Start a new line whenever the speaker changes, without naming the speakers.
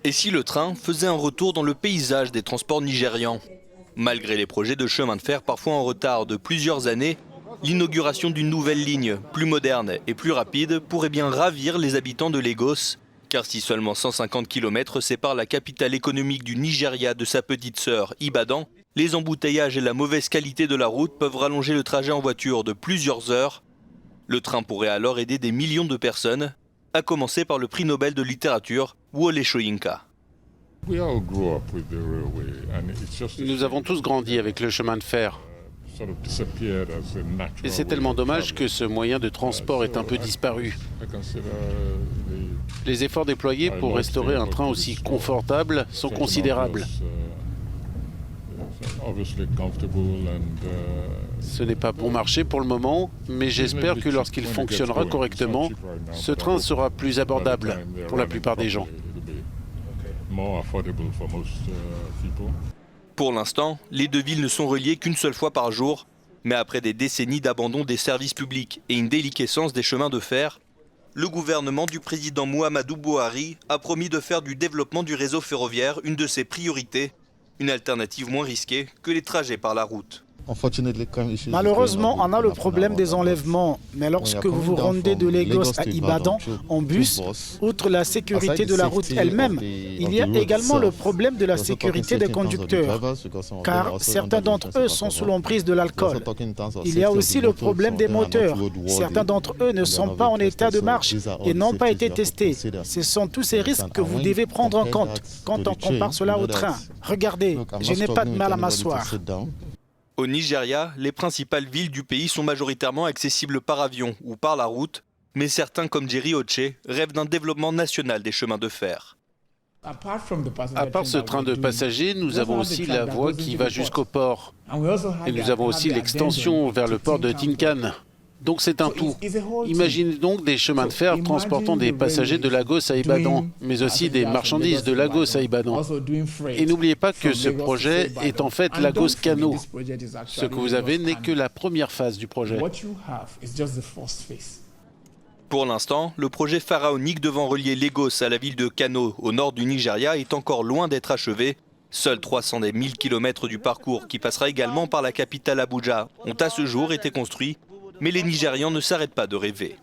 Et si le train faisait un retour dans le paysage des transports nigérians? Malgré les projets de chemin de fer parfois en retard de plusieurs années, l'inauguration d'une nouvelle ligne, plus moderne et plus rapide, pourrait bien ravir les habitants de Lagos. Car si seulement 150 km séparent la capitale économique du Nigeria de sa petite sœur, Ibadan, les embouteillages et la mauvaise qualité de la route peuvent rallonger le trajet en voiture de plusieurs heures. Le train pourrait alors aider des millions de personnes, à commencer par le prix Nobel de littérature, Wole Soyinka.
Nous avons tous grandi avec le chemin de fer. Et c'est tellement dommage que ce moyen de transport est un peu disparu. Les efforts déployés pour restaurer un train aussi confortable sont considérables. Ce n'est pas bon marché pour le moment, mais j'espère que lorsqu'il fonctionnera correctement, ce train sera plus abordable pour la plupart des gens.
Pour l'instant, les deux villes ne sont reliées qu'une seule fois par jour, mais après des décennies d'abandon des services publics et une déliquescence des chemins de fer, le gouvernement du président Muhammadu Buhari a promis de faire du développement du réseau ferroviaire une de ses priorités, une alternative moins risquée que les trajets par la route.
Malheureusement, on a le problème des enlèvements, mais lorsque vous vous rendez de Lagos à Ibadan en bus, outre la sécurité de la route elle-même, il y a également le problème de la sécurité des conducteurs, car certains d'entre eux sont sous l'emprise de l'alcool. Il y a aussi le problème des moteurs. Certains d'entre eux ne sont pas en état de marche et n'ont pas été testés. Ce sont tous ces risques que vous devez prendre en compte quand on compare cela au train. Regardez, je n'ai pas de mal à m'asseoir.
Au Nigeria, les principales villes du pays sont majoritairement accessibles par avion ou par la route, mais certains comme Jerry Oche rêvent d'un développement national des chemins de fer.
À part ce train de passagers, nous avons aussi la voie qui va jusqu'au port. Et nous avons aussi l'extension vers le port de Tinkan. Donc c'est un tout. Imaginez donc des chemins de fer transportant des passagers de Lagos à Ibadan, mais aussi des marchandises de Lagos à Ibadan. Et n'oubliez pas que ce projet est en fait Lagos Kano. Ce que vous avez n'est que la première phase du projet.
Pour l'instant, le projet pharaonique devant relier Lagos à la ville de Kano au nord du Nigeria est encore loin d'être achevé. Seuls 300 des 1000 km du parcours, qui passera également par la capitale Abuja, ont à ce jour été construits. Mais les Nigérians ne s'arrêtent pas de rêver.